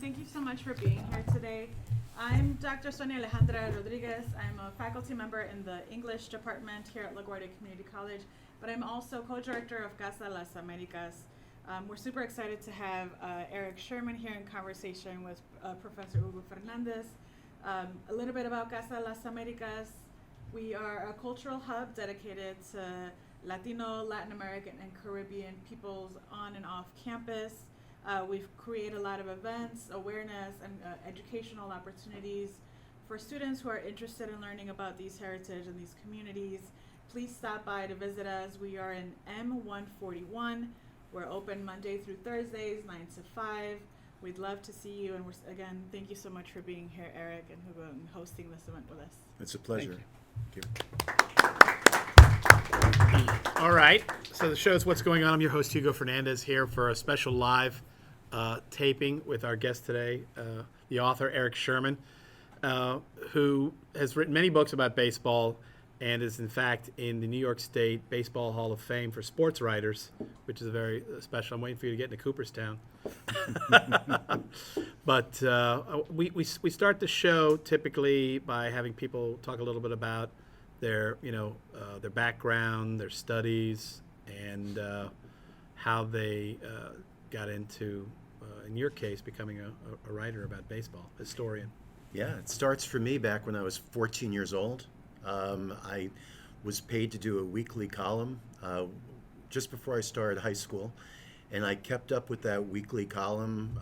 Thank you so much for being here today. I'm Dr. Sonia Alejandra Rodriguez. I'm a faculty member in the English department here at LaGuardia Community College, but I'm also co-director of Casa Las Americas. We're super excited to have Erik Sherman here in conversation with Professor Hugo Fernandez. A little bit about Casa Las Americas. We are a cultural hub dedicated to Latino, Latin American, and Caribbean peoples on and off campus. We've created a lot of events, awareness, and educational opportunities for students who are interested in learning about these heritage and these communities. Please stop by to visit us. We are in M141. We're open Monday through Thursdays, 9 to 5. We'd love to see you. And again, thank you so much for being here, Erik and Hugo, and hosting this event with us. It's a pleasure. Thank you. All right, so the show is What's Going On. I'm your host, Hugo Fernandez, here for a special live taping with our guest today, the author, Erik Sherman, who has written many books about baseball and is, in fact, in the New York State Baseball Hall of Fame for sports writers, which is a very special. I'm waiting for you to get into Cooperstown. But we start the show typically by having people talk a little bit about their background, their studies, and how they got into, in your case, becoming a writer about baseball, historian. Yeah, it starts for me back when I was 14 years old. I was paid to do a weekly column just before I started high school, and I kept up with that weekly column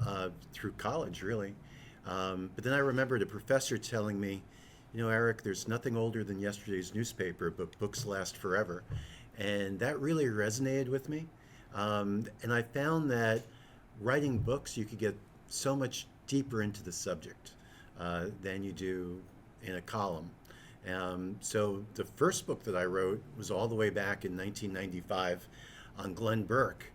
through college, really. But then I remembered a professor telling me, Erik, there's nothing older than yesterday's newspaper, but books last forever. And that really resonated with me. And I found that writing books, you could get so much deeper into the subject than you do in a column. So the first book that I wrote was all the way back in 1995 on Glenn Burke,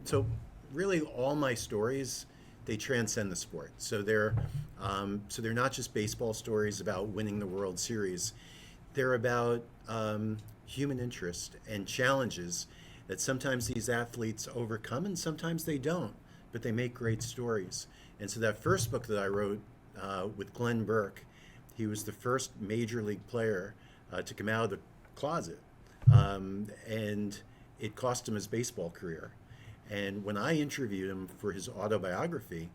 so really all my stories, they transcend the sport. So they're not just baseball stories about winning the World Series. They're about human interest and challenges that sometimes these athletes overcome and sometimes they don't, but they make great stories. And so that first book that I wrote with Glenn Burke, he was the first major league player to come out of the closet, and it cost him his baseball career. And when I interviewed him for his autobiography,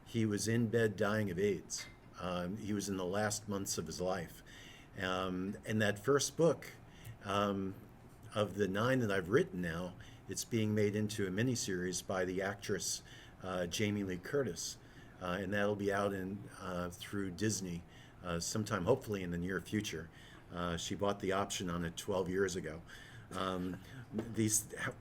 he was in bed dying of AIDS. He was in the last months of his life. And that first book, of the 9 that I've written now, it's being made into a miniseries by the actress Jamie Lee Curtis. And that'll be out through Disney sometime, hopefully in the near future. She bought the option on it 12 years ago.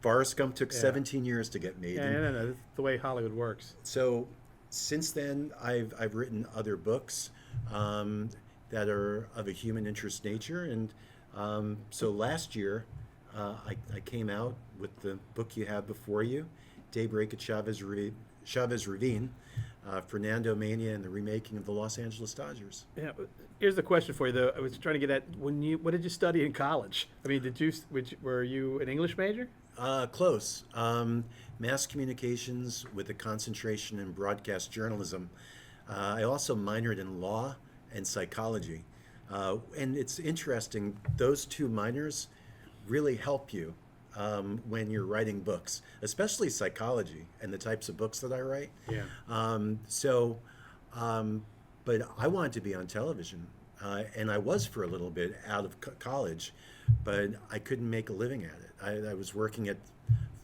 Forrest Gump took 17 years to get made. Yeah, no, that's the way Hollywood works. So since then, I've written other books that are of a human interest nature. And so last year, I came out with the book you have before you, Daybreak at Chavez Ravine, Fernando Mania and the remaking of the Los Angeles Dodgers. Yeah, here's the question for you, though. I was trying to get at what did you study in college? I mean, were you an English major? Close. Mass communications with a concentration in broadcast journalism. I also minored in law and psychology. And it's interesting, those two minors really help you when you're writing books, especially psychology and the types of books that I write. Yeah. But I wanted to be on television, and I was for a little bit out of college, but I couldn't make a living at it. I was working at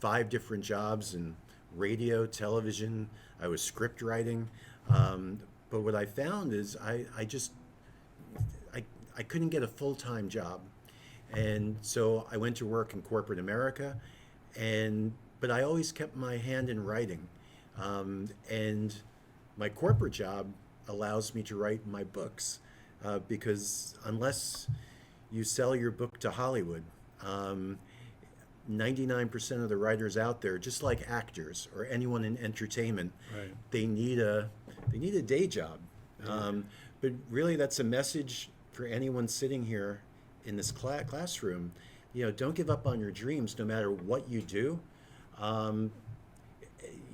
5 different jobs in radio, television. I was script writing, but what I found is I couldn't get a full-time job. And so I went to work in corporate America, but I always kept my hand in writing. And my corporate job allows me to write my books because unless you sell your book to Hollywood, 99% of the writers out there, just like actors or anyone in entertainment, right, they need a day job. But really, that's a message for anyone sitting here in this classroom. Don't give up on your dreams, no matter what you do.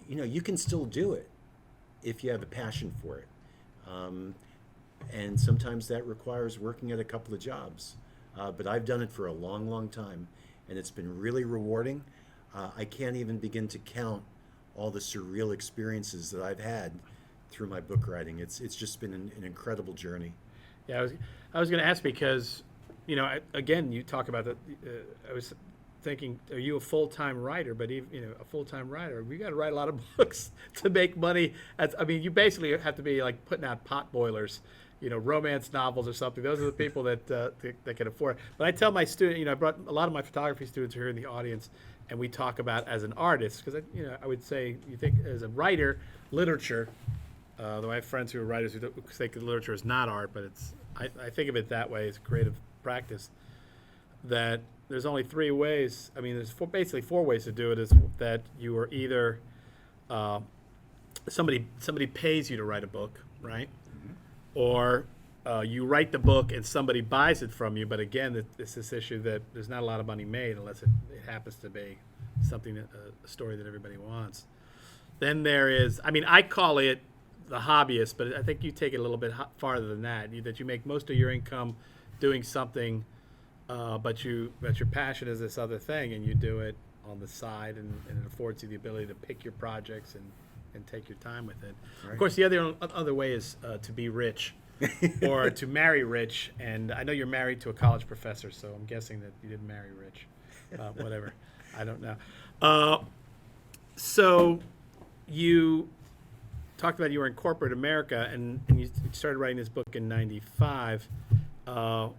You can still do it. if you have a passion for it. And sometimes that requires working at a couple of jobs. But I've done it for a long, long time, and it's been really rewarding. I can't even begin to count all the surreal experiences that I've had through my book writing. It's just been an incredible journey. Yeah, I was going to ask because, again, you talk about that. I was thinking, are you a full-time writer? But even, a full-time writer, we got to write a lot of books to make money. You basically have to be like putting out pot boilers, romance novels or something. Those are the people that can afford it. But I tell my student, I brought a lot of my photography students here in the audience, and we talk about as an artist, because I would say you think as a writer, literature. Though I have friends who are writers who think that literature is not art, but I think of it that way. It's a creative practice. That there's only three ways. There's basically four ways to do it. Is that you are either somebody pays you to write a book, right? Mm-hmm. Or you write the book and somebody buys it from you. But again, it's this issue that there's not a lot of money made unless it happens to be something, a story that everybody wants. Then there is, I call it the hobbyist, but I think you take it a little bit farther than that. That you make most of your income doing something, but your passion is this other thing, and you do it on the side, and it affords you the ability to pick your projects and take your time with it. Right. Of course, the other way is to be rich, or to marry rich. And I know you're married to a college professor, so I'm guessing that you didn't marry rich. Whatever, I don't know. So you talked about you were in corporate America, and you started writing this book in '95. Not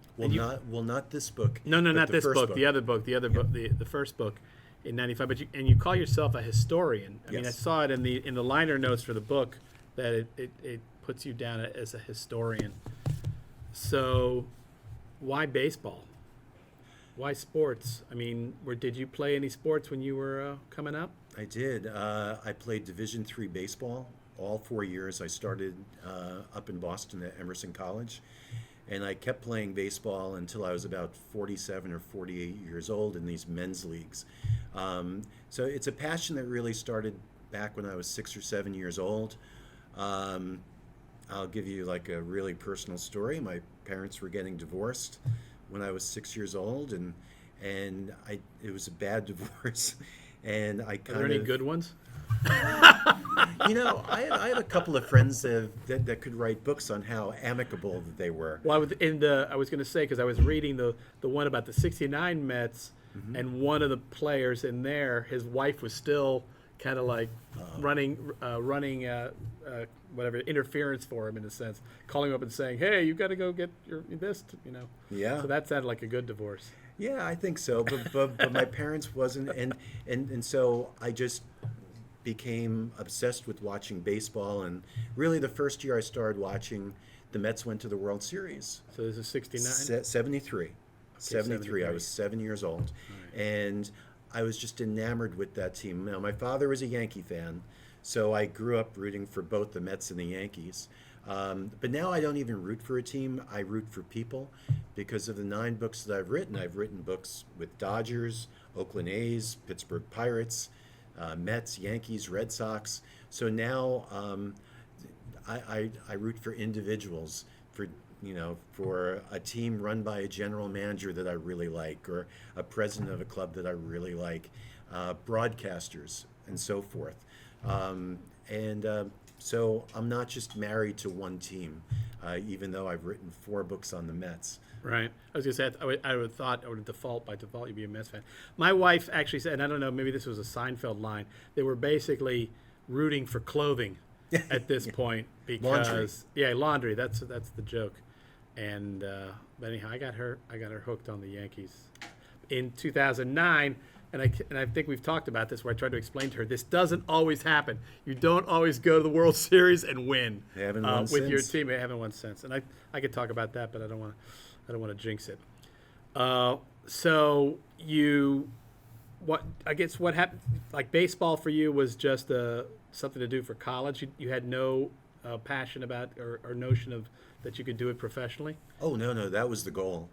this book. No, not this book. book. The other book. The first book in '95. But you call yourself a historian. I saw it in the liner notes for the book that it puts you down as a historian. So, why baseball? Why sports? Did you play any sports when you were coming up? I did. I played Division III baseball all 4 years. I started up in Boston at Emerson College, and I kept playing baseball until I was about 47 or 48 years old in these men's leagues. So it's a passion that really started back when I was 6 or 7 years old. I'll give you like a really personal story. My parents were getting divorced when I was 6 years old, and it was a bad divorce. And I kind of. Are there any good ones? I have a couple of friends that could write books on how amicable that they were. Well, I was going to say, because I was reading the one about the '69 Mets, mm-hmm. and one of the players in there, his wife was still kind of like running whatever interference for him, in a sense, calling him up and saying, "Hey, you got to go get this," Yeah. So that sounded like a good divorce. Yeah, I think so. But my parents wasn't, and so I just became obsessed with watching baseball. And really, the first year I started watching, the Mets went to the World Series. So this is '69. 73. Okay, 73. I was 7 years old, right. And I was just enamored with that team. Now, my father was a Yankee fan, so I grew up rooting for both the Mets and the Yankees. But now I don't even root for a team. I root for people because of the 9 books that I've written. I've written books with Dodgers, Oakland A's, Pittsburgh Pirates, Mets, Yankees, Red Sox. So now I root for individuals, for a team run by a general manager that I really like, or a president of a club that I really like, broadcasters, and so forth. So I'm not just married to one team, even though I've written 4 books on the Mets. Right. I was going to say, I would have thought by default you'd be a Mets fan. My wife actually said, and I don't know, maybe this was a Seinfeld line, they were basically rooting for clothing at this point because laundry. Laundry. That's the joke. And but anyhow, I got her hooked on the Yankees in 2009. And I think we've talked about this, where I tried to explain to her, this doesn't always happen. You don't always go to the World Series and win with your team. They haven't won since. And I could talk about that, but I don't want to jinx it. So what happened? Like baseball for you was just something to do for college. You had no passion about or notion of that you could do it professionally. Oh no, that was the goal.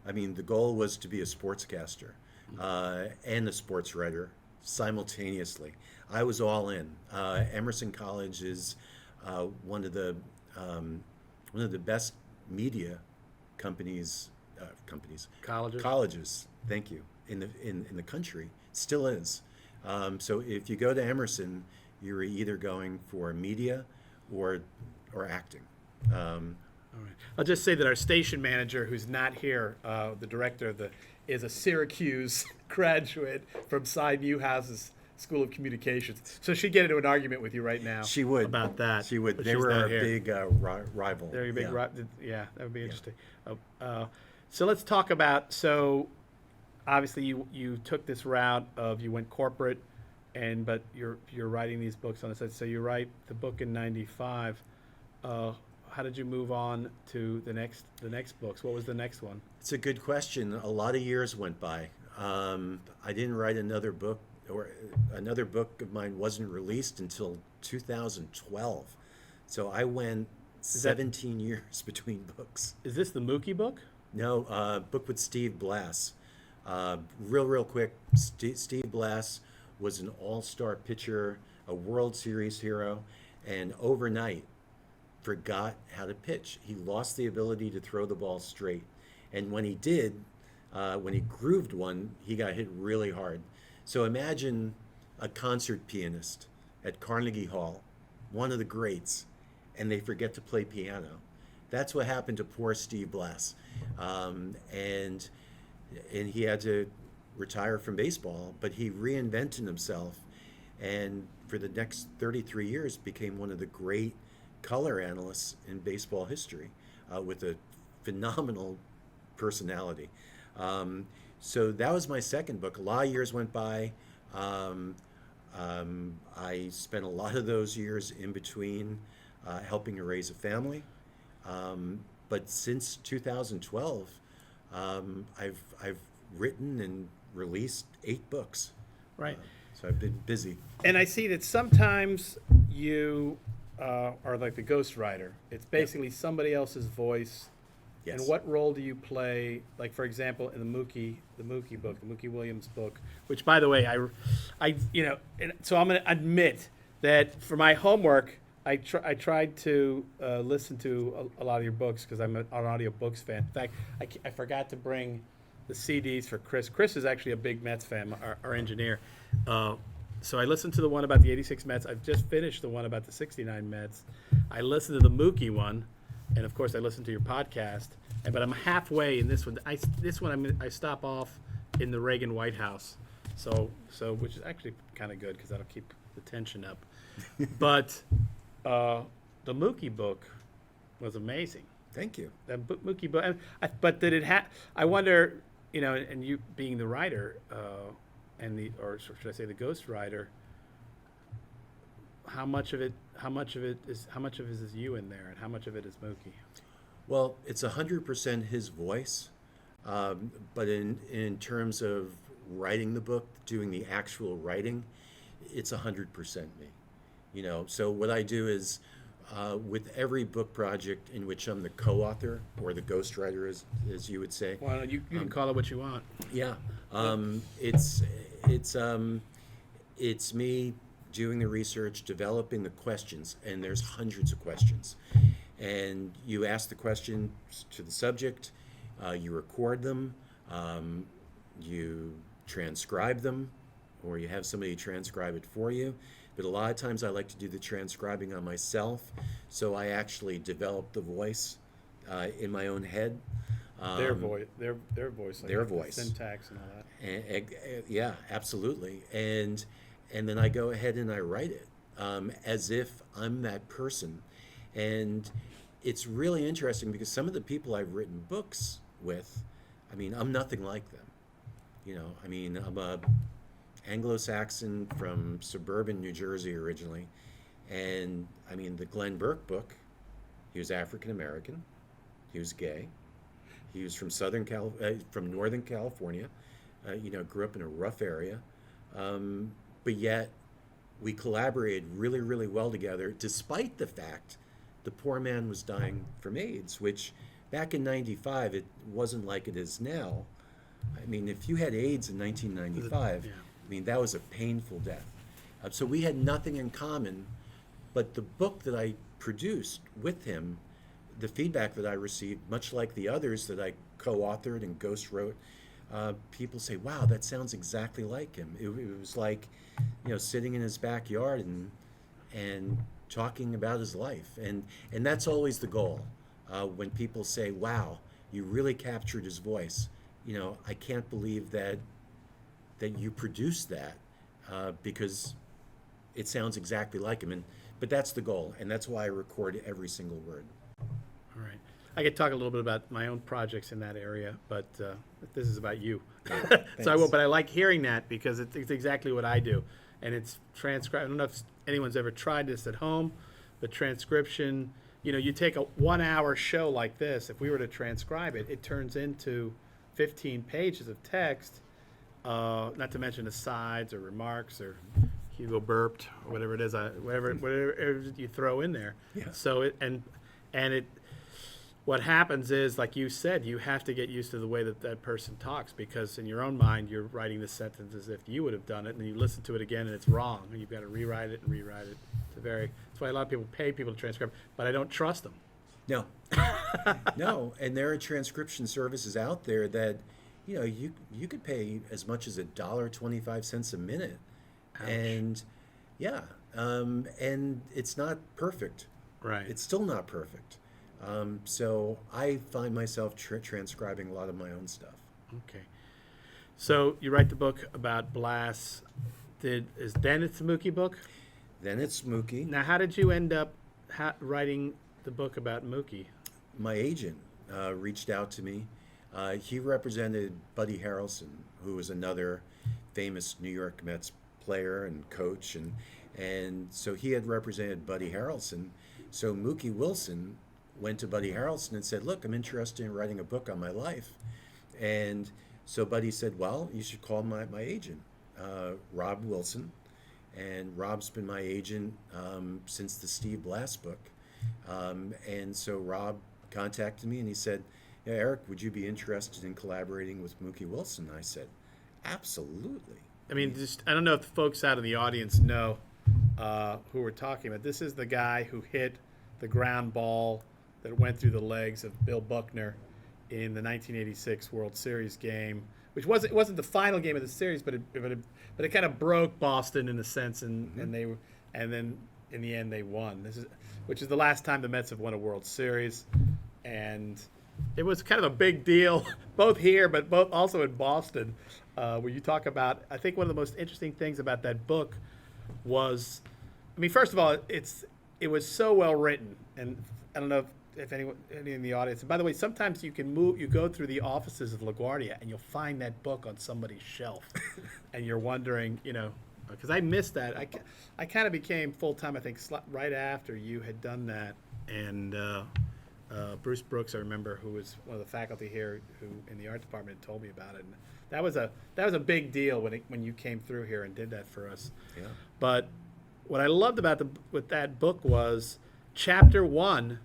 The goal was to be a sportscaster. And a sports writer simultaneously. I was all in. Emerson College is one of the best media companies, colleges. Thank you, in the country, still is. So if you go to Emerson, you're either going for media or acting. All right. I'll just say that our station manager, who's not here, the director is a Syracuse graduate from Cy Newhouse's School of Communications. So she'd get into an argument with you right now. She would about that. She would. but They she's were not a here. big rival. They're a big yeah. yeah, that would be interesting. So let's talk about. So obviously, you took this route of you went corporate, but you're writing these books on the side. So you write the book in '95. How did you move on to the next books? What was the next one? It's a good question. A lot of years went by. I didn't write another book, or another book of mine wasn't released until 2012. So I went 17 years between books. Is this the Mookie book? No, book with Steve Blass. Real quick, Steve Blass was an all-star pitcher, a World Series hero, and overnight forgot how to pitch. He lost the ability to throw the ball straight. And when he did, when he grooved one, he got hit really hard. So imagine a concert pianist at Carnegie Hall, one of the greats, and they forget to play piano. That's what happened to poor Steve Blass. And he had to retire from baseball, but he reinvented himself, and for the next 33 years became one of the great color analysts in baseball history, with a phenomenal personality. So that was my second book. A lot of years went by. I spent a lot of those years in between helping to raise a family. But since 2012, I've written and released 8 books. Right. So I've been busy. And I see that sometimes you are like the ghostwriter. It's basically somebody else's voice. Yes. And what role do you play? Like, for example, in the Mookie book, the Mookie Williams book, which, by the way, I and so I'm going to admit that for my homework, I tried to listen to a lot of your books because I'm an audiobooks fan. In fact, I forgot to bring the CDs for Chris. Chris is actually a big Mets fan, our engineer. So I listened to the one about the 86 Mets. I've just finished the one about the 69 Mets. I listened to the Mookie one, and of course I listened to your podcast. But I'm halfway in this one. I stop off in the Reagan White House, so which is actually kind of good because that'll keep the tension up. But the Mookie book was amazing. Thank you. That Mookie book, but did it have? I wonder, and you being the writer, or should I say the ghost writer? How much of it is you in there, and how much of it is Mookie? Well, it's 100% his voice, but in terms of writing the book, doing the actual writing, it's 100% me. So what I do is, with every book project in which I'm the co-author or the ghostwriter, as you would say. Well, you can call it what you want. Yeah, it's me doing the research, developing the questions, and there's hundreds of questions. And you ask the questions to the subject, you record them, you transcribe them, or you have somebody transcribe it for you. But a lot of times I like to do the transcribing on myself, so I actually develop the voice in my own head. Their voice, like their the voice, syntax and all that. Yeah, absolutely. And then I go ahead and I write it as if I'm that person. And it's really interesting because some of the people I've written books with, I'm nothing like them. I'm a Anglo-Saxon from suburban New Jersey originally. And the Glenn Burke book, he was African American, he was gay, he was from from Northern California, grew up in a rough area, but yet we collaborated really, really well together, despite the fact the poor man was dying from AIDS, which back in '95 it wasn't like it is now. If you had AIDS in 1995, Yeah. that was a painful death. So we had nothing in common, But the book that I produced with him, the feedback that I received, much like the others that I co-authored and ghost wrote, people say, "Wow, that sounds exactly like him." It was like, sitting in his backyard and talking about his life, and that's always the goal. When people say, "Wow, you really captured his voice," I can't believe that you produced that, because it sounds exactly like him. But that's the goal, and that's why I record every single word. All right. I could talk a little bit about my own projects in that area, but this is about you. So I will, but I like hearing that because it's exactly what I do. And it's transcribed. I don't know if anyone's ever tried this at home, but transcription, you take a 1 hour show like this, if we were to transcribe it, it turns into 15 pages of text, not to mention asides or remarks or Hugo burped or whatever it is, whatever you throw in there. Yeah. So what happens is, like you said, you have to get used to the way that person talks, because in your own mind you're writing the sentence as if you would have done it, and then you listen to it again and it's wrong, and you've got to rewrite it. That's why a lot of people pay people to transcribe, but I don't trust them. No, no, and there are transcription services out there that, you could pay as much as $1.25 a minute. Ouch. And yeah, and it's not perfect. Right. It's still not perfect. So I find myself transcribing a lot of my own stuff. Okay. So you write the book about Blas. Then it's the Mookie book? Then it's Mookie. Now, how did you end up writing the book about Mookie? My agent reached out to me. He represented Buddy Harrelson, who was another famous New York Mets player and coach, and so he had represented Buddy Harrelson. So Mookie Wilson went to Buddy Harrelson and said, "Look, I'm interested in writing a book on my life." And so Buddy said, "Well, you should call my agent, Rob Wilson." And Rob's been my agent since the Steve Blas book. And so Rob contacted me and he said, "Yeah, Erik, would you be interested in collaborating with Mookie Wilson?" I said, "Absolutely." I mean, I don't know if the folks out in the audience know who we're talking about. This is the guy who hit the ground ball that went through the legs of Bill Buckner in the 1986 World Series game, which wasn't the final game of the series, but it kind of broke Boston in a sense, and then in the end they won. Which is the last time the Mets have won a World Series, and it was kind of a big deal, both here but both also in Boston, where you talk about. I think one of the most interesting things about that book was, I mean, first of all, it was so well written, and I don't know if any in the audience. And by the way, sometimes you go through the offices of LaGuardia and you'll find that book on somebody's shelf, and you're wondering, because I missed that. I kind of became full time, I think, right after you had done that, and Bruce Brooks, I remember, who was one of the faculty here, who in the art department, told me about it, and that was a big deal when you came through here and did that for us. Yeah. But what I loved about with that book was chapter 1.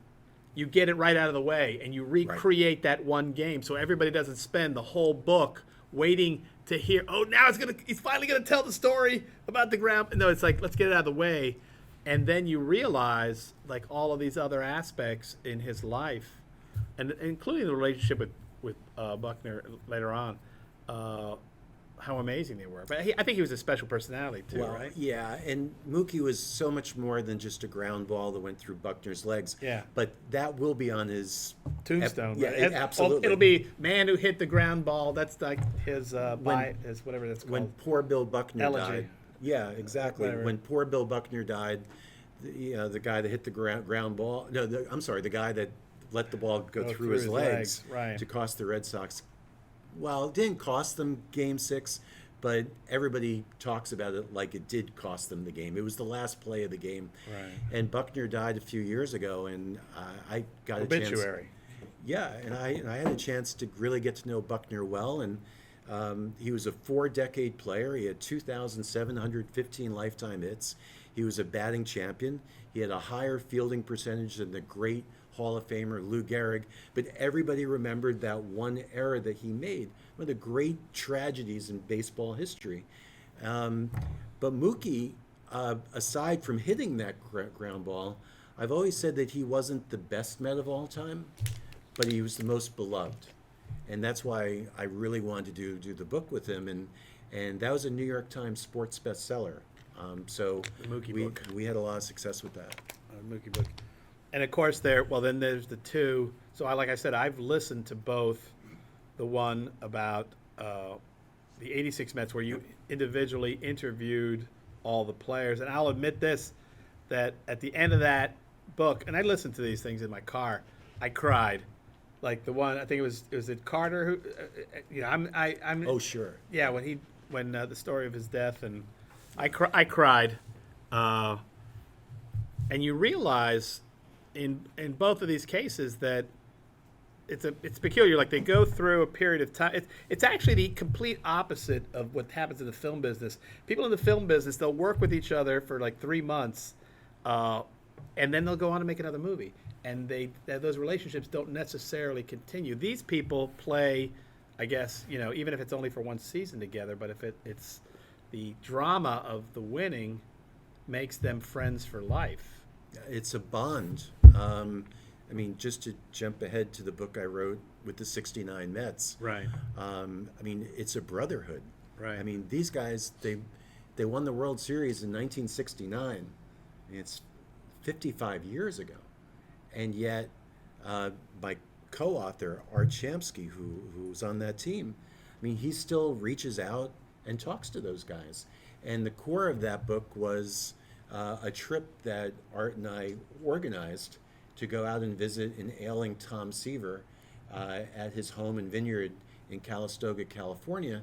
You get it right out of the way, and you recreate that one game, so everybody doesn't spend the whole book waiting to hear. Oh, now he's finally gonna tell the story about the ground. No, it's like, let's get it out of the way, and then you realize like all of these other aspects in his life, and including the relationship with Buckner later on, how amazing they were. But I think he was a special personality too, right? Yeah, and Mookie was so much more than just a ground ball that went through Buckner's legs. Yeah. But that will be on his tombstone. Absolutely. It'll be man who hit the ground ball. That's like his his whatever that's called. When poor Bill Buckner Elegy. died. Yeah, exactly. Whatever. When poor Bill Buckner died, the guy that hit the ground ball. No, I'm sorry, the guy that let the ball go through his legs right, to cost the Red Sox. Well, it didn't cost them Game 6, but everybody talks about it like it did cost them the game. It was the last play of the game. Right. And Buckner died a few years ago, and I got Obituary. a chance. Yeah, and I had a chance to really get to know Buckner well, and he was a 4-decade player. He had 2,715 lifetime hits. He was a batting champion. He had a higher fielding percentage than the great Hall of Famer Lou Gehrig, but everybody remembered that one error that he made, one of the great tragedies in baseball history. But Mookie, aside from hitting that ground ball, I've always said that he wasn't the best Met of all time, but he was the most beloved. And that's why I really wanted to do the book with him. And that was a New York Times sports bestseller. So The Mookie book. we had a lot of success with that. Mookie book. And of course, then there's the two. So like I said, I've listened to both. The one about the '86 Mets, where you individually interviewed all the players, and I'll admit this, that at the end of that book, and I listened to these things in my car, I cried. Like the one, I think it was it Carter who, I'm. Oh, sure. Yeah, when the story of his death, and I cried, and you realize in both of these cases that it's peculiar. Like they go through a period of time. It's actually the complete opposite of what happens in the film business. People in the film business, they'll work with each other for like 3 months, and then they'll go on to make another movie. And those relationships don't necessarily continue. These people play, I guess, even if it's only for one season together. But if it's the drama of the winning makes them friends for life. It's a bond. I mean, just to jump ahead to the book I wrote with the '69 Mets. Right. I mean, it's a brotherhood. Right. I mean, these guys, they won the World Series in 1969. It's 55 years ago. And yet, my co-author, Art Shamsky, who's on that team, I mean, he still reaches out and talks to those guys. And the core of that book was a trip that Art and I organized to go out and visit an ailing Tom Seaver at his home and vineyard in Calistoga, California.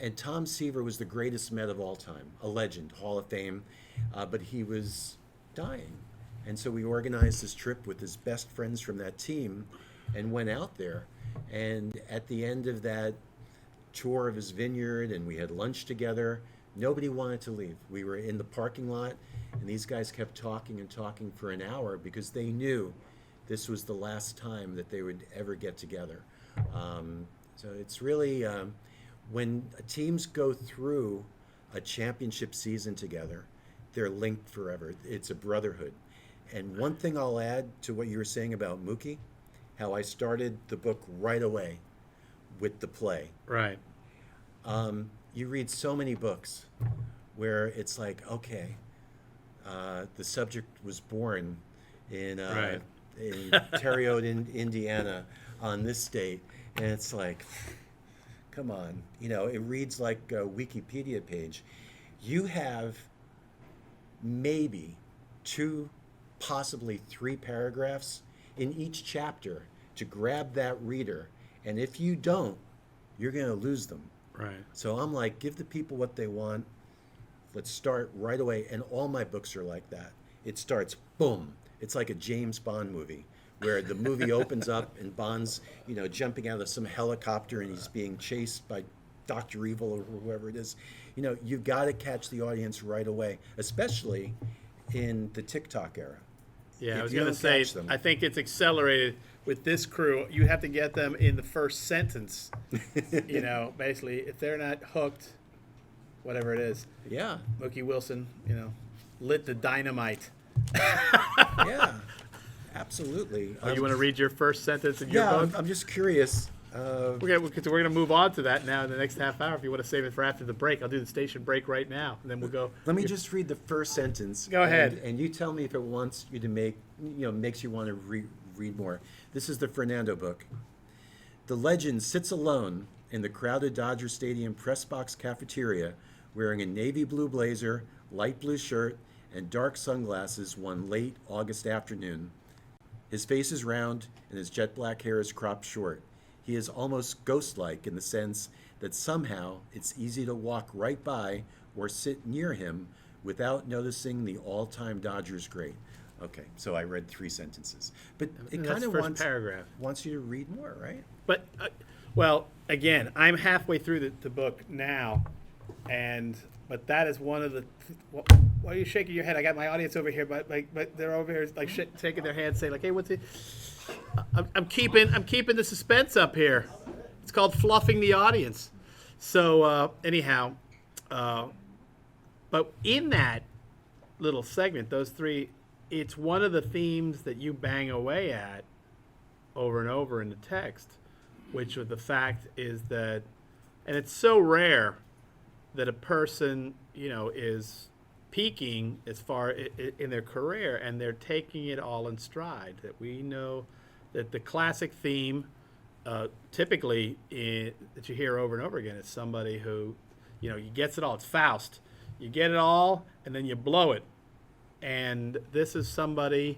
And Tom Seaver was the greatest Met of all time, a legend, Hall of Fame, but he was dying. And so we organized this trip with his best friends from that team and went out there. And at the end of that tour of his vineyard, and we had lunch together, nobody wanted to leave. We were in the parking lot, and these guys kept talking and talking for an hour because they knew this was the last time that they would ever get together. So it's really, when teams go through a championship season together, they're linked forever. It's a brotherhood. And one thing I'll add to what you were saying about Mookie, how I started the book right away with the play. Right. You read so many books where it's like, okay, the subject was born in Right. in Terre Haute, Indiana, on this date, and it's like, come on, it reads like a Wikipedia page. You have maybe 2, possibly 3 paragraphs in each chapter to grab that reader, and if you don't, you're going to lose them. Right. So I'm like, give the people what they want. Let's start right away. And all my books are like that. It starts, boom. It's like a James Bond movie where the movie opens up and Bond's, jumping out of some helicopter and he's being chased by Dr. Evil or whoever it is. You've got to catch the audience right away, especially in the TikTok era. Yeah, If I was you going to don't say, catch them- I think it's accelerated with this crew. You have to get them in the first sentence. Basically, if they're not hooked, whatever it is. Yeah, Mookie Wilson, lit the dynamite. yeah, absolutely. You want to read your first sentence in your Yeah, book? I'm just curious. We're gonna move on to that now in the next half hour. If you want to save it for after the break, I'll do the station break right now, and then we'll go. Let me just read the first sentence. Go ahead. And you tell me if it wants you to makes you want to read more. This is the Fernando book. The legend sits alone in the crowded Dodger Stadium press box cafeteria, wearing a navy blue blazer, light blue shirt, and dark sunglasses one late August afternoon. His face is round, and his jet black hair is cropped short. He is almost ghost-like in the sense that somehow it's easy to walk right by or sit near him without noticing the all-time Dodgers great. Okay, so I read 3 sentences. But it That's kind the of first paragraph. wants you to read more, right? But, well, again, I'm halfway through the book now, but that is one of the. Why are you shaking your head? I got my audience over here, but they're over here like shaking their hands, saying like, "Hey, what's it?" I'm keeping the suspense up here. It's called fluffing the audience. So anyhow, but in that, little segment, those three, it's one of the themes that you bang away at over and over in the text, which the fact is that, and it's so rare that a person, is peaking as far in their career and they're taking it all in stride. That we know that the classic theme, typically that you hear over and over again, is somebody who, he gets it all. It's Faust. You get it all and then you blow it. And this is somebody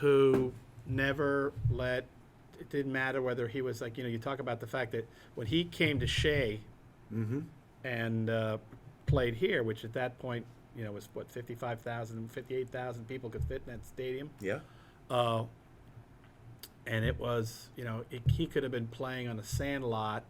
who never let, it didn't matter whether he was like, you talk about the fact that when he came to Shea and played here, which at that point, was what, 55,000, 58,000 people could fit in that stadium. Yeah. And it was, he could have been playing on a sand lot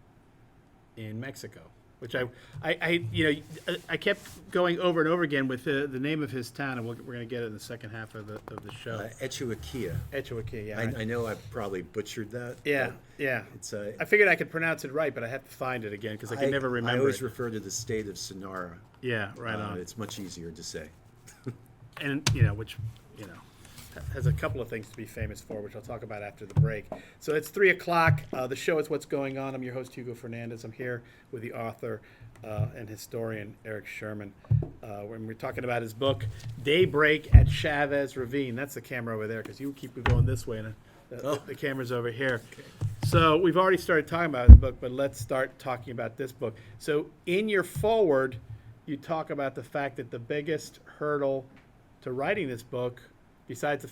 in Mexico, which I kept going over and over again with the name of his town, and we're going to get it in the second half of the show. Echuaquilla. Echuaquilla, yeah. I know I probably butchered that. Yeah, yeah. It's I figured I could pronounce it right, but I have to find it again because I can never remember. I always it. refer to the state of Sonora. Yeah, right on. It's much easier to say. And which has a couple of things to be famous for, which I'll talk about after the break. So it's 3:00. The show is What's Going On. I'm your host, Hugo Fernandez. I'm here with the author and historian, Erik Sherman. When we're talking about his book, Daybreak at Chavez Ravine. That's the camera over there, because you keep going this way, and the camera's over here. Okay. So we've already started talking about the book, but let's start talking about this book. So in your foreword, you talk about the fact that the biggest hurdle to writing this book, besides,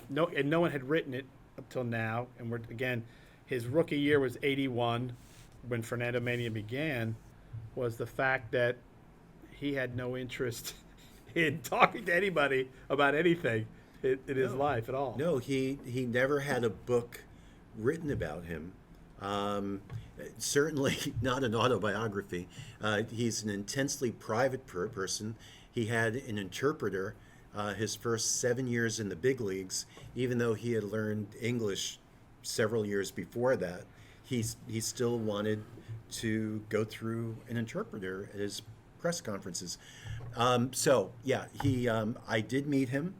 no one had written it up till now, and his rookie year was 81 when Fernando Mania began, was the fact that he had no interest in talking to anybody about anything in his life at all. No, he never had a book written about him. Certainly not an autobiography. He's an intensely private person. He had an interpreter his first 7 years in the big leagues, even though he had learned English several years before that. He still wanted to go through an interpreter at his press conferences. I did meet him.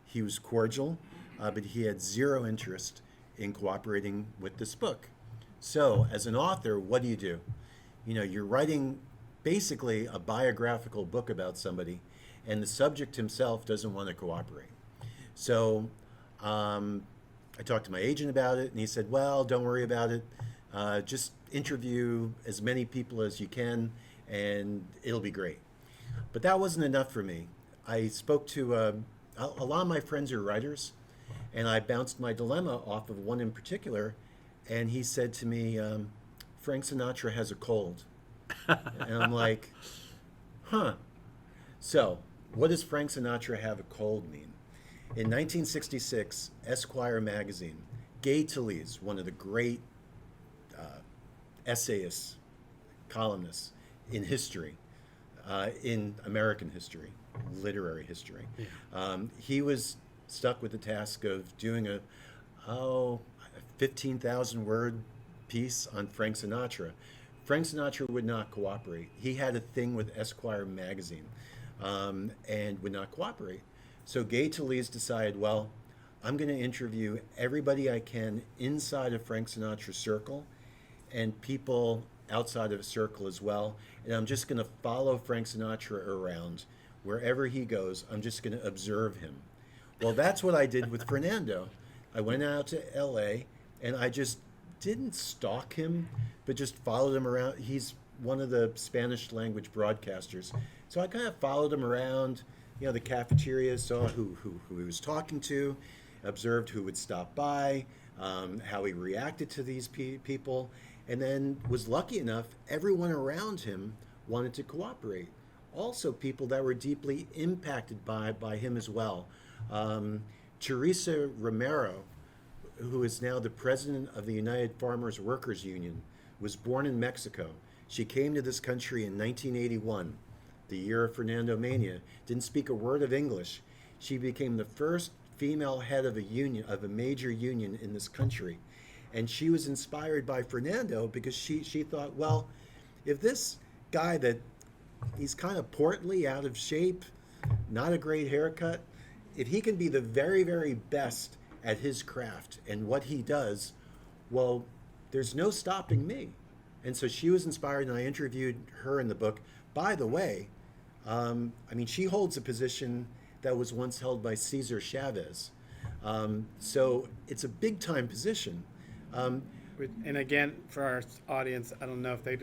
He was cordial, but he had zero interest in cooperating with this book. So, as an author, what do? You're writing basically a biographical book about somebody, and the subject himself doesn't want to cooperate. So I talked to my agent about it, and he said, well, don't worry about it. Just interview as many people as you can, and it'll be great. But that wasn't enough for me. I spoke to a lot of my friends are writers, and I bounced my dilemma off of one in particular, and he said to me, Frank Sinatra has a cold. And I'm like, huh. So, what does Frank Sinatra have a cold mean? In 1966, Esquire magazine, Gay Talese, one of the great essayists, columnists in history, in American history, literary history, he was stuck with the task of doing a 15,000 word piece on Frank Sinatra. Frank Sinatra would not cooperate. He had a thing with Esquire magazine and would not cooperate. So Gay Talese decided, well, I'm going to interview everybody I can inside of Frank Sinatra's circle and people outside of his circle as well. And I'm just going to follow Frank Sinatra around. Wherever he goes, I'm just going to observe him. Well, that's what I did with Fernando. I went out to LA and I just didn't stalk him, but just followed him around. He's one of the Spanish language broadcasters. So I kind of followed him around, the cafeteria, saw who he was talking to, observed who would stop by, how he reacted to these people, and then was lucky enough, everyone around him wanted to cooperate. Also people that were deeply impacted by him as well. Teresa Romero, who is now the president of the United Farmers Workers Union, was born in Mexico. She came to this country in 1981, the year of Fernando Mania, didn't speak a word of English. She became the first female head of a major union in this country. And she was inspired by Fernando because she thought, well, if this guy that he's kind of portly, out of shape, not a great haircut. If he can be the very, very best at his craft and what he does, well, there's no stopping me. And so she was inspired, and I interviewed her in the book. By the way, she holds a position that was once held by Cesar Chavez. So it's a big time position. And again, for our audience, I don't know if they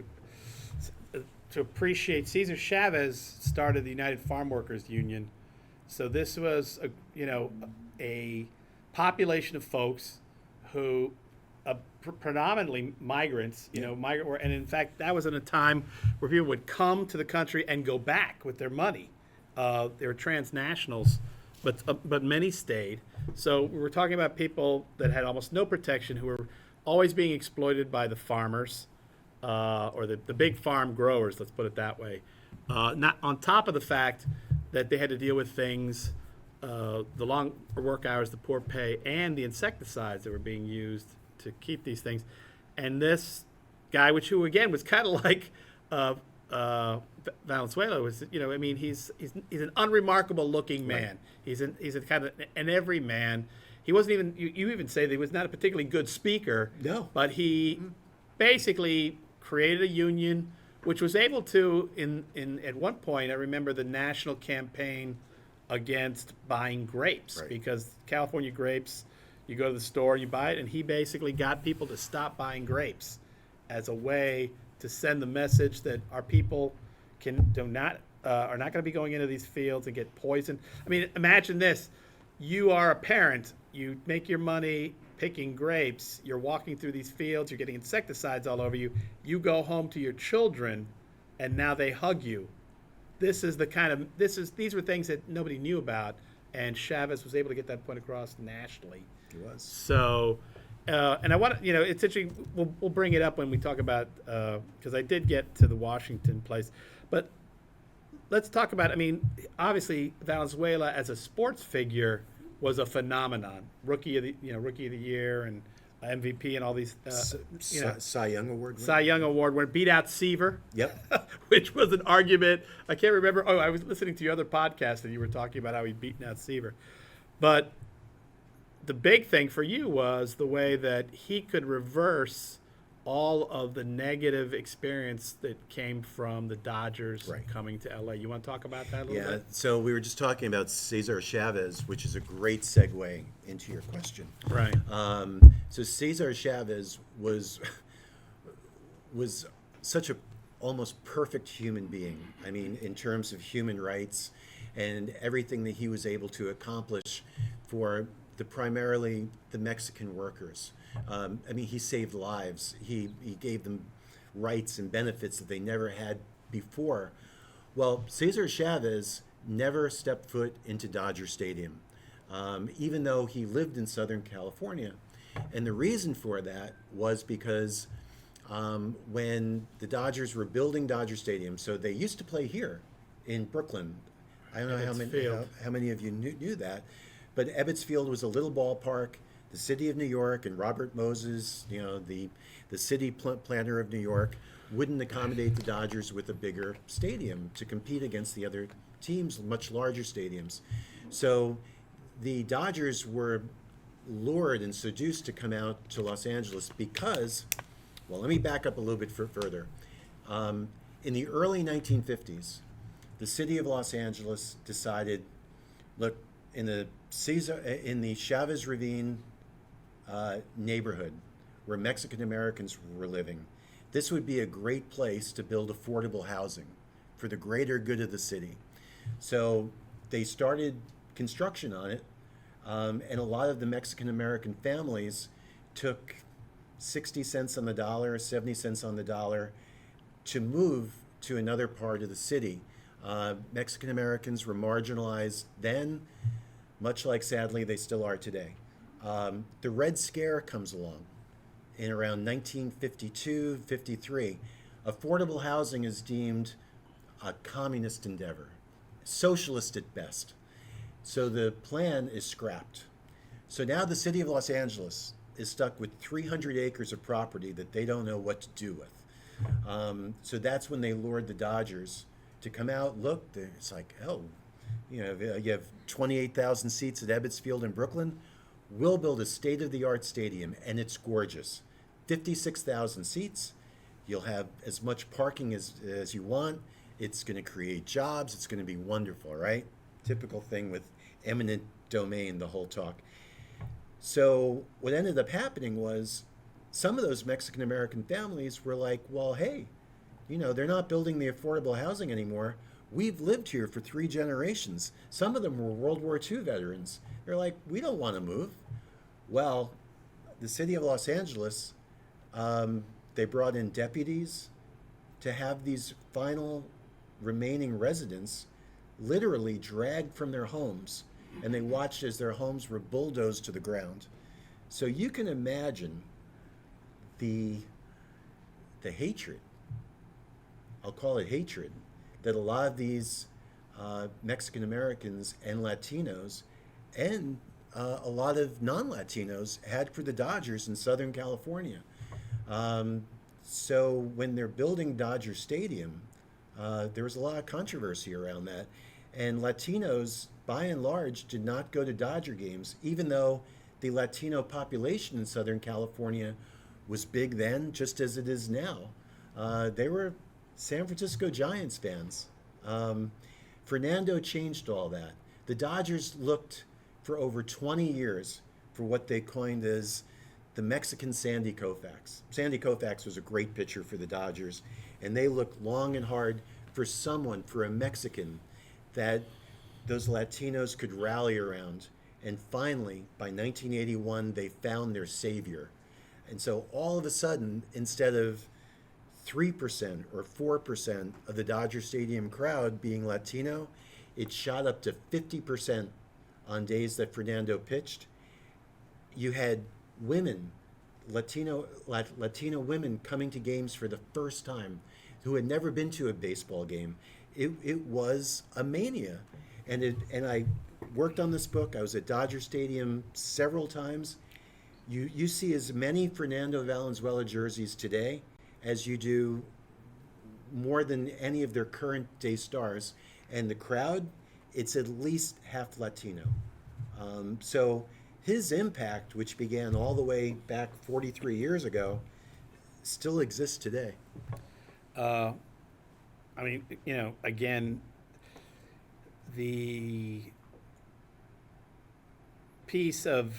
to appreciate, Cesar Chavez started the United Farm Workers Union. So this was a population of folks who predominantly migrants, migrant, and in fact that was in a time where people would come to the country and go back with their money. They were transnationals, but many stayed. So we were talking about people that had almost no protection, who were always being exploited by the farmers, or the big farm growers, let's put it that way. Not on top of the fact that they had to deal with things, the long work hours, the poor pay, and the insecticides that were being used to keep these things. And this guy, who again was kind of like Valenzuela, was he's an unremarkable looking man. Right. He's a kind of an everyman. He wasn't even, you even say that he was not a particularly good speaker. No. But he basically created a union, which was able to, at one point, I remember the national campaign against buying grapes. Right. Because California grapes, you go to the store and you buy it, and he basically got people to stop buying grapes as a way to send the message that our people are not going to be going into these fields and get poisoned. I mean, imagine this. You are a parent. You make your money picking grapes. You're walking through these fields. You're getting insecticides all over you. You go home to your children, and now they hug you. These were things that nobody knew about, and Chavez was able to get that point across nationally. He was. So, and I want to, it's interesting. We'll bring it up when we talk about, because I did get to the Washington place, but let's talk about. Obviously, Valenzuela as a sports figure was a phenomenon. Rookie of the year and MVP and all these. Cy Young Award. Cy Young Award winner, beat out Seaver. Yep. Which was an argument. I can't remember. Oh, I was listening to your other podcast and you were talking about how he'd beaten out Seaver, but the big thing for you was the way that he could reverse all of the negative experience that came from the Dodgers coming to LA. You want to talk about that a little bit? Yeah, so we were just talking about Cesar Chavez, which is a great segue into your question. Right. So Cesar Chavez was such a almost perfect human being. In terms of human rights and everything that he was able to accomplish for primarily the Mexican workers. He saved lives. He gave them rights and benefits that they never had before. Well, Cesar Chavez never stepped foot into Dodger Stadium, even though he lived in Southern California. And the reason for that was because when the Dodgers were building Dodger Stadium, so they used to play here in Brooklyn. I don't know how many of you knew that. But Ebbets Field was a little ballpark. The city of New York and Robert Moses, the city planner of New York, wouldn't accommodate the Dodgers with a bigger stadium to compete against the other teams, much larger stadiums. So the Dodgers were lured and seduced to come out to Los Angeles because, well, let me back up a little bit further. In the early 1950s, the city of Los Angeles decided, look, in the Chavez Ravine neighborhood where Mexican Americans were living, this would be a great place to build affordable housing for the greater good of the city. So they started construction on it, and a lot of the Mexican American families took 60 cents on the dollar, 70 cents on the dollar to move to another part of the city. Mexican Americans were marginalized then, much like, sadly, they still are today. The Red Scare comes along in around 1952, 53. Affordable housing is deemed a communist endeavor, socialist at best. So the plan is scrapped. So now the city of Los Angeles is stuck with 300 acres of property that they don't know what to do with. So that's when they lured the Dodgers to come out. Look, it's like, oh, You have 28,000 seats at Ebbets Field in Brooklyn. We'll build a state-of-the-art stadium, and it's gorgeous. 56,000 seats. You'll have as much parking as you want. It's going to create jobs. It's going to be wonderful, right? Typical thing with eminent domain, the whole talk. So what ended up happening was some of those Mexican-American families were like, well, hey, they're not building the affordable housing anymore. We've lived here for 3 generations. Some of them were World War II veterans. They're like, we don't want to move. Well, the city of Los Angeles, they brought in deputies to have these final remaining residents literally dragged from their homes, and they watched as their homes were bulldozed to the ground. So you can imagine the hatred, I'll call it hatred, that a lot of these Mexican Americans and Latinos and a lot of non-Latinos had for the Dodgers in Southern California. So when they're building Dodger Stadium, there was a lot of controversy around that. And Latinos, by and large, did not go to Dodger games, even though the Latino population in Southern California was big then, just as it is now. They were San Francisco Giants fans. Fernando changed all that. The Dodgers looked for over 20 years for what they coined as the Mexican Sandy Koufax. Sandy Koufax was a great pitcher for the Dodgers, and they looked long and hard for a Mexican that those Latinos could rally around. And finally, by 1981, they found their savior. And so all of a sudden, instead of 3% or 4% of the Dodger Stadium crowd being Latino, it shot up to 50% on days that Fernando pitched. You had women, Latino women coming to games for the first time who had never been to a baseball game. It was a mania. And I worked on this book. I was at Dodger Stadium several times. You see as many Fernando Valenzuela jerseys today as you do more than any of their current day stars. And the crowd, it's at least half Latino. So his impact, which began all the way back 43 years ago, still exists today. I mean, again, the piece of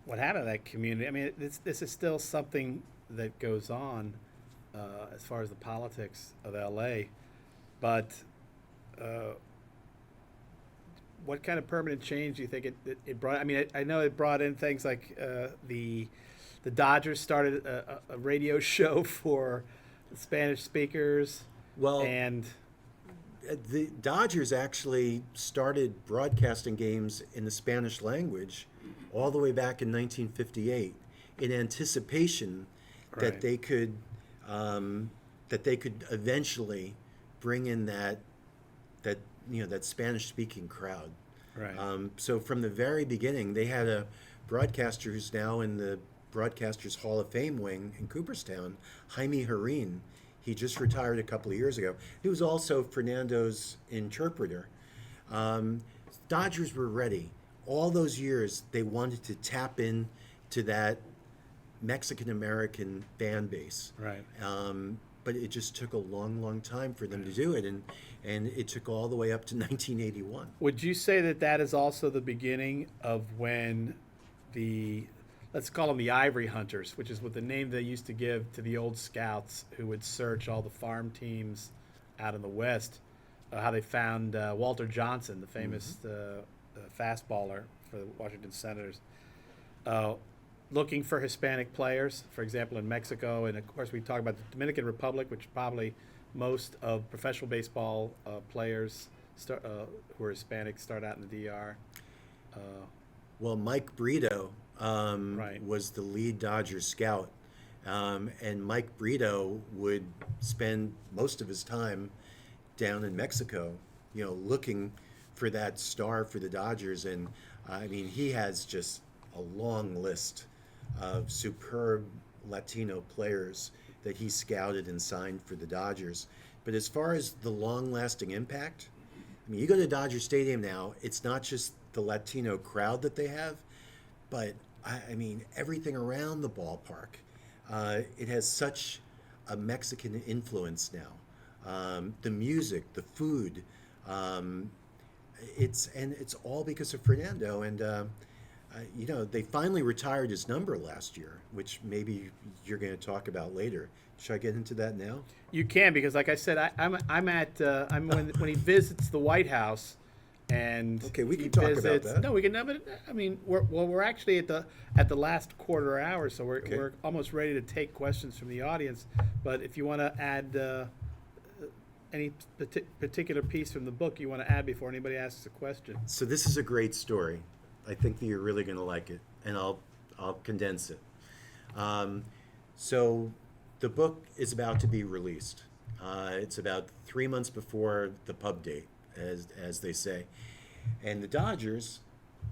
what happened to that community. I mean, this is still something that goes on as far as the politics of LA, but what kind of permanent change do you think it brought? I mean, I know it brought in things like the Dodgers started a radio show for Spanish speakers. Well, and the Dodgers actually started broadcasting games in the Spanish language all the way back in 1958 in anticipation that Right. they could eventually bring in that Spanish-speaking crowd. Right. So from the very beginning, they had a broadcaster who's now in the Broadcasters Hall of Fame wing in Cooperstown, Jaime Jarrín. He just retired a couple of years ago. He was also Fernando's interpreter. Dodgers were ready. All those years, they wanted to tap in to that Mexican-American fan base. Right. But it just took a long, long time for them to do it. And it took all the way up to 1981. Would you say that is also the beginning of when let's call them the Ivory Hunters, which is what the name they used to give to the old scouts who would search all the farm teams out in the West, how they found Walter Johnson, the famous fastballer for the Washington Senators, looking for Hispanic players, for example, in Mexico. And, of course, we talk about the Dominican Republic, which probably most of professional baseball players who are Hispanic start out in the DR. Well, Mike Brito Right. was the lead Dodgers scout. And Mike Brito would spend most of his time down in Mexico, looking for that star for the Dodgers. And I mean, he has just a long list of superb Latino players that he scouted and signed for the Dodgers. But as far as the long-lasting impact, I mean, you go to Dodger Stadium now, it's not just the Latino crowd that they have, but I mean, everything around the ballpark. It has such a Mexican influence now. The music, the food, it's all because of Fernando. And they finally retired his number last year, which maybe you're going to talk about later. Should I get into that now? You can, because like I said, I'm when he visits the White House, and Okay, we he can talk about visits, that. No, we can. But I mean, we're actually at the last quarter hour, so we're almost ready to take questions from the audience. But if you want to add any particular piece from the book you want to add before anybody asks a question. So this is a great story. I think that you're really going to like it, and I'll condense it. So the book is about to be released. It's about 3 months before the pub date, as they say. And the Dodgers,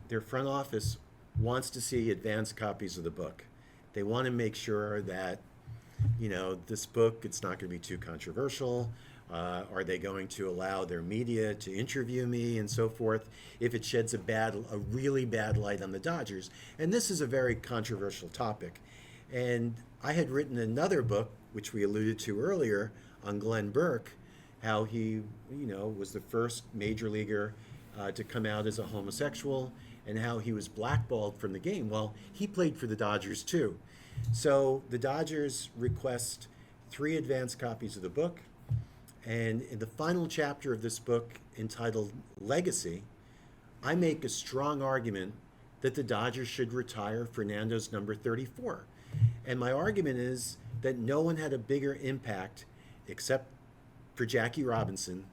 their front office wants to see advanced copies of the book. They want to make sure that, this book, it's not going to be too controversial. Are they going to allow their media to interview me and so forth if it sheds a really bad light on the Dodgers? And this is a very controversial topic. And I had written another book, which we alluded to earlier, on Glenn Burke, how he, was the first major leaguer to come out as a homosexual, and how he was blackballed from the game. Well, he played for the Dodgers too. So the Dodgers request 3 advanced copies of the book. And in the final chapter of this book, entitled Legacy, I make a strong argument that the Dodgers should retire Fernando's number 34. And my argument is that no one had a bigger impact, except for Jackie Robinson,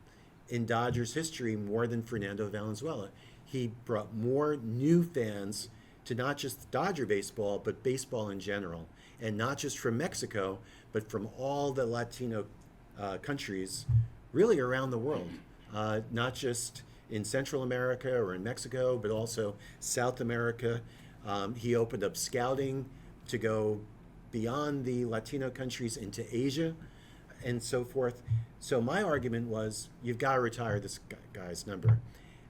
in Dodgers history more than Fernando Valenzuela. He brought more new fans to not just Dodger baseball, but baseball in general. And not just from Mexico, but from all the Latino countries really around the world, not just in Central America or in Mexico, but also South America. He opened up scouting to go beyond the Latino countries into Asia and so forth. So my argument was, you've got to retire this guy's number.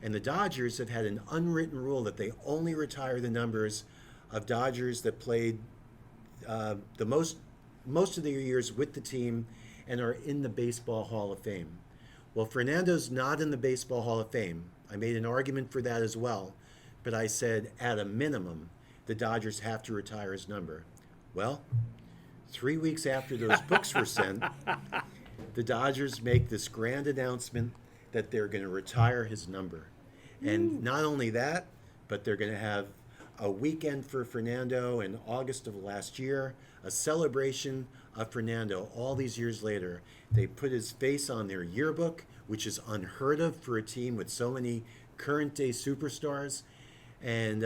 And the Dodgers have had an unwritten rule that they only retire the numbers of Dodgers that played the most of their years with the team and are in the Baseball Hall of Fame. Well, Fernando's not in the Baseball Hall of Fame. I made an argument for that as well, but I said at a minimum, the Dodgers have to retire his number. Well, 3 weeks after those books were sent, the Dodgers make this grand announcement that they're going to retire his number. And not only that, but they're going to have a weekend for Fernando in August of last year, a celebration of Fernando all these years later. They put his face on their yearbook, which is unheard of for a team with so many current day superstars. And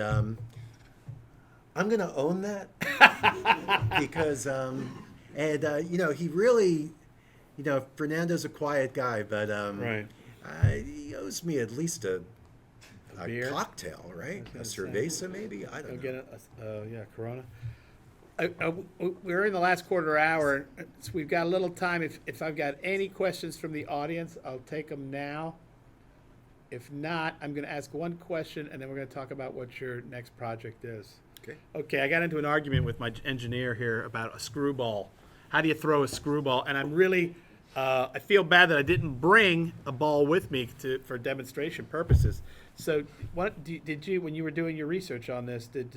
I'm going to own that because, he really, Fernando's a quiet guy, but Right. He owes me at least a beer? cocktail, right? A was gonna cerveza, maybe? I I'll don't know. get Corona. We're in the last quarter hour, so we've got a little time. If I've got any questions from the audience, I'll take them now. If not, I'm going to ask one question, and then we're going to talk about what your next project is. Okay. Okay, I got into an argument with my engineer here about a screwball. How do you throw a screwball? And I'm really, I feel bad that I didn't bring a ball with me for demonstration purposes. So, did you, when you were doing your research on this, did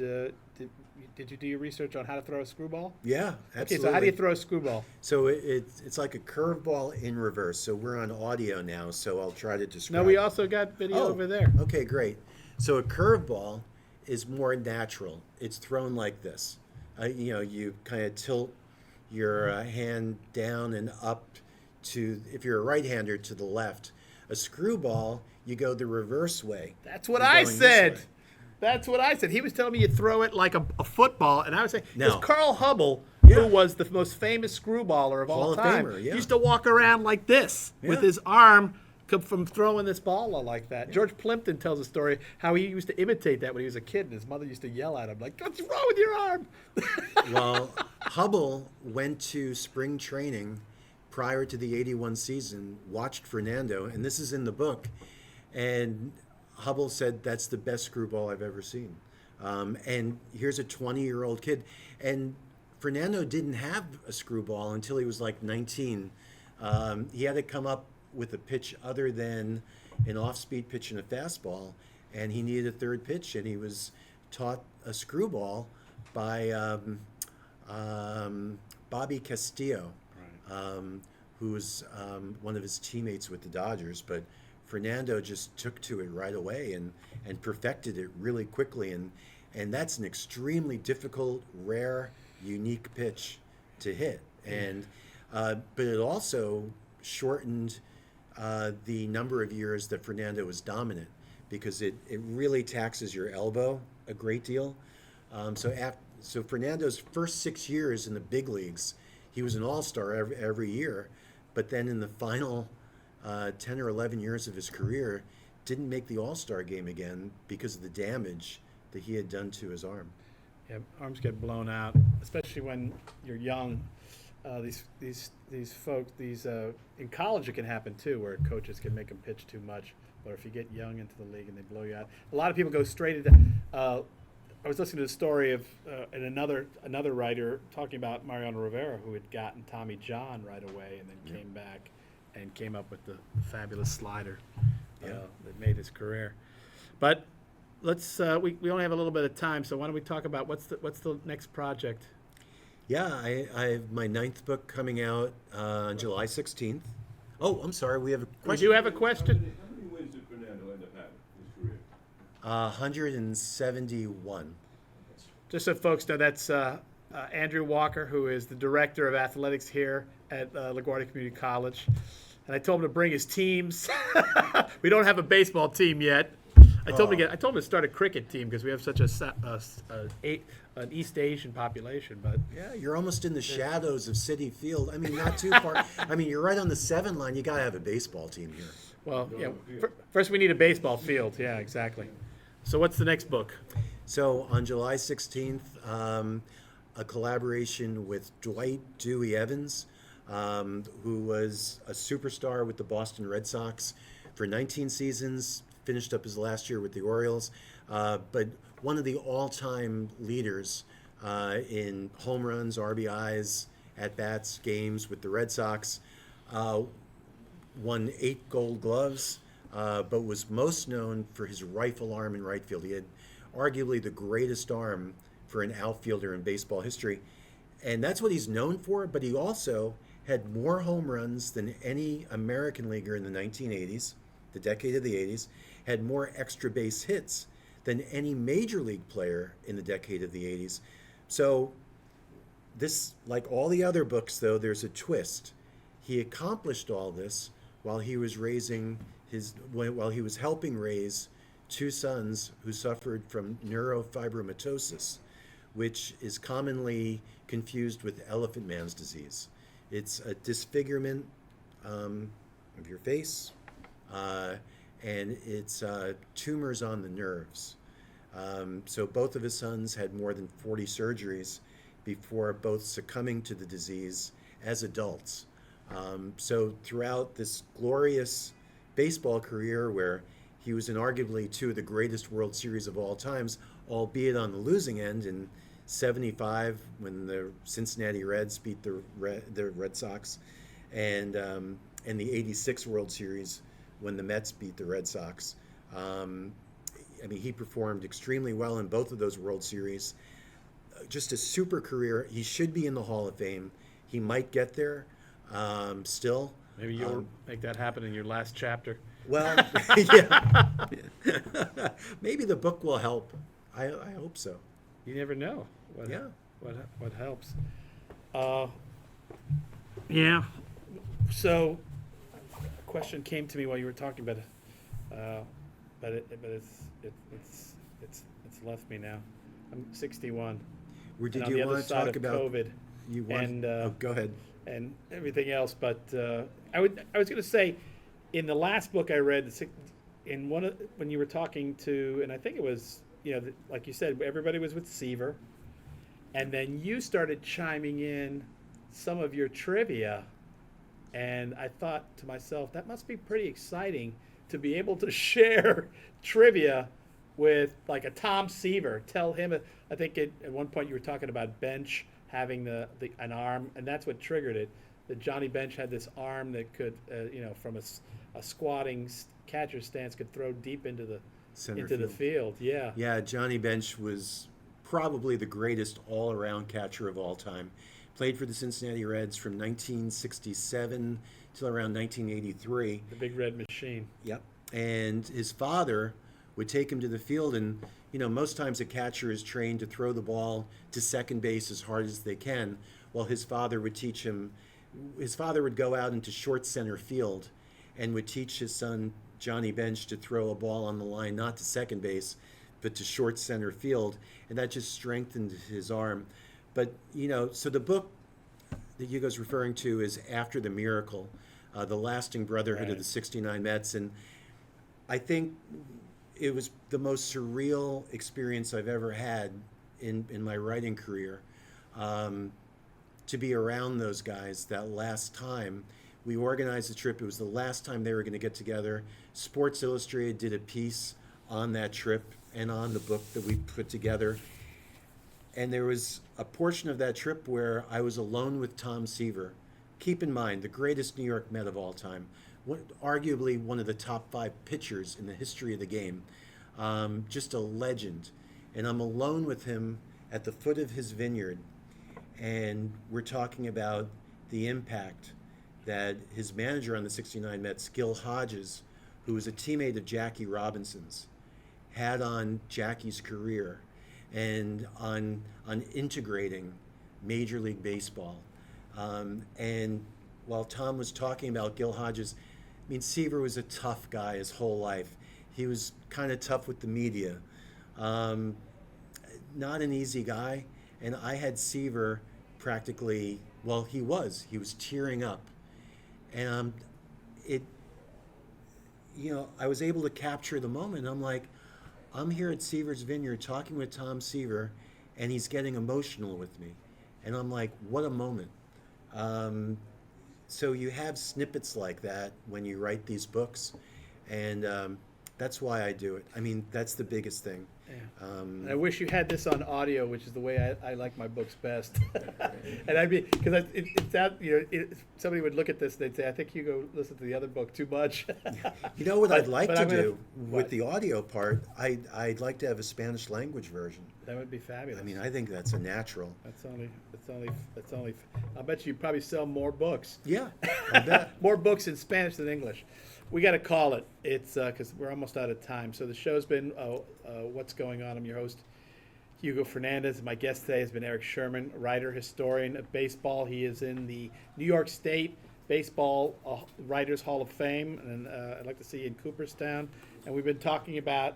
you do your research on how to throw a screwball? Yeah, absolutely. Okay, so how do you throw a screwball? So it's like a curveball in reverse. So we're on audio now, so I'll try to describe. No, we also got video over there. Okay, great. So a curveball is more natural. It's thrown like this. You kind of tilt your hand down and up to, if you're a right-hander, to the left. A screwball, you go the reverse way. That's what You're I going this said. way. That's what I said. He was telling me you throw it like a football, and I was saying, No. because Carl Hubble, Yeah. who was the most famous screwballer of Hall all of time, Famer, yeah. used to walk around like this with Yeah. his arm from throwing this ball like that. George Plimpton tells a story how he used to imitate that when he was a kid, and his mother used to yell at him, like, what's wrong with your arm? Well, Hubble went to spring training prior to the '81 season, watched Fernando, and this is in the book, And Hubble said, that's the best screwball I've ever seen. And here's a 20-year-old kid. And Fernando didn't have a screwball until he was like 19. He had to come up with a pitch other than an off-speed pitch and a fastball, and he needed a third pitch, and he was taught a screwball by Bobby Castillo, who was one of his teammates with the Dodgers. But Fernando just took to it right away and perfected it really quickly. And that's an extremely difficult, rare, unique pitch to hit. And but it also shortened the number of years that Fernando was dominant, because it really taxes your elbow a great deal. So Fernando's first 6 years in the big leagues, he was an all-star every year, but then in the final 10 or 11 years of his career, didn't make the all-star game again because of the damage that he had done to his arm. Yeah, arms get blown out, especially when you're young. These folks, in college it can happen too, where coaches can make them pitch too much. But if you get young into the league and they blow you out, a lot of people go straight into. I was listening to the story of and another writer talking about Mariano Rivera, who had gotten Tommy John right away and then came back and came up with the fabulous slider that made his career. But let's we only have a little bit of time, so why don't we talk about what's the next project? Yeah, I have my 9th book coming out on July 16th. Oh, I'm sorry, we have a We question. do have a question. How many wins did Fernando end up having in his career? 171. Just so folks know, that's Andrew Walker, who is the director of athletics here at LaGuardia Community College. And I told him to bring his teams. We don't have a baseball team yet. I told him to start a cricket team because we have such an East Asian population. But Yeah, you're almost in the shadows of Citi Field. I mean, not too far. I mean, you're right on the 7 line. You got to have a baseball team here. well, yeah. First, we need a baseball field. Yeah, exactly. So, what's the next book? So on July 16th, a collaboration with Dwight Dewey Evans, who was a superstar with the Boston Red Sox for 19 seasons, finished up his last year with the Orioles, but one of the all-time leaders in home runs, RBIs, at-bats, games with the Red Sox, won 8 Gold Gloves, but was most known for his rifle arm in right field. He had arguably the greatest arm for an outfielder in baseball history. And that's what he's known for, but he also had more home runs than any American leaguer in the 1980s, the decade of the 80s, had more extra base hits than any major league player in the decade of the 80s. So this, like all the other books though, there's a twist. He accomplished all this while he was helping raise 2 sons who suffered from neurofibromatosis, which is commonly confused with elephant man's disease. It's a disfigurement of your face, and it's tumors on the nerves. So both of his sons had more than 40 surgeries before both succumbing to the disease as adults. So throughout this glorious baseball career, where he was in arguably 2 of the greatest World Series of all times, albeit on the losing end in '75 when the Cincinnati Reds beat the Red Sox, and the '86 World Series when the Mets beat the Red Sox. I mean, he performed extremely well in both of those World Series. Just a super career. He should be in the Hall of Fame. He might get there still. Maybe you'll make that happen in your last chapter. Well, yeah. Maybe the book will help. I hope so. You never know. What helps? Yeah. So, a question came to me while you were talking about it, but it's left me now. I'm 61. Did and on you the other want to side talk of about COVID you want? and Go ahead. and everything else, but I was going to say, in the last book I read, in when you were talking to, and I think it was, like you said, everybody was with Seaver, and then you started chiming in some of your trivia, and I thought to myself, that must be pretty exciting to be able to share trivia with like a Tom Seaver. Tell him, I think at one point you were talking about Bench having an arm, and that's what triggered it. That Johnny Bench had this arm that could, from a squatting catcher stance, could throw deep into the field. Yeah. Yeah, Johnny Bench was probably the greatest all-around catcher of all time. Played for the Cincinnati Reds from 1967 till around 1983. The Big Red Machine. Yep. And his father would take him to the field, and most times a catcher is trained to throw the ball to second base as hard as they can. Well, his father would teach him. His father would go out into short center field, and would teach his son Johnny Bench to throw a ball on the line, not to second base, but to short center field, and that just strengthened his arm. But so the book that Hugo's referring to is After the Miracle, the lasting brotherhood of the '69 Mets, and I think it was the most surreal experience I've ever had in my writing career, to be around those guys that last time. We organized the trip. It was the last time they were going to get together. Sports Illustrated did a piece on that trip and on the book that we put together. And there was a portion of that trip where I was alone with Tom Seaver. Keep in mind, the greatest New York Met of all time, arguably one of the top 5 pitchers in the history of the game, just a legend. And I'm alone with him at the foot of his vineyard, and we're talking about the impact that his manager on the '69 Mets, Gil Hodges, who was a teammate of Jackie Robinson's, had on Jackie's career and on integrating Major League Baseball. And while Tom was talking about Gil Hodges, I mean, Seaver was a tough guy his whole life. He was kind of tough with the media. Not an easy guy. And I had Seaver practically, well, he was tearing up. And I was able to capture the moment. I'm like, I'm here at Seaver's Vineyard talking with Tom Seaver, and he's getting emotional with me. And I'm like, what a moment. So you have snippets like that when you write these books, and that's why I do it. I mean, that's the biggest thing. Yeah. I wish you had this on audio, which is the way I like my books best. And I'd be, because it's that, somebody would look at this, they'd say, I think Hugo listened to the other book too much. You know what I'd like to do with what? the audio part? I'd like to have a Spanish language version. That would be fabulous. I mean, I think that's a natural. That's only, I'll bet you probably sell more books. Yeah, I bet. More books in Spanish than English. We got to call it. It's because we're almost out of time. So the show's been What's Going On. I'm your host, Hugo Fernandez. My guest today has been Erik Sherman, writer, historian of baseball. He is in the New York State Baseball Writers Hall of Fame, and I'd like to see you in Cooperstown. And we've been talking about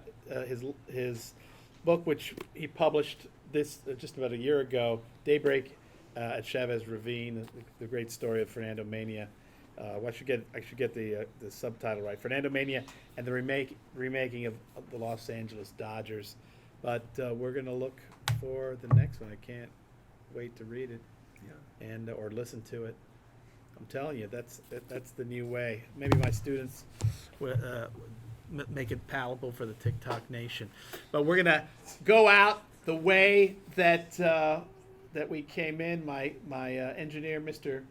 his book, which he published this just about a year ago, Daybreak at Chavez Ravine, the great story of Fernando Mania. I should get the subtitle right. Fernando Mania and the remaking of the Los Angeles Dodgers. But we're going to look for the next one. I can't wait to read it, and or listen to it. I'm telling you, that's the new way. Maybe my students will make it palatable for the TikTok nation. But we're going to go out the way that we came in. My engineer, Mr.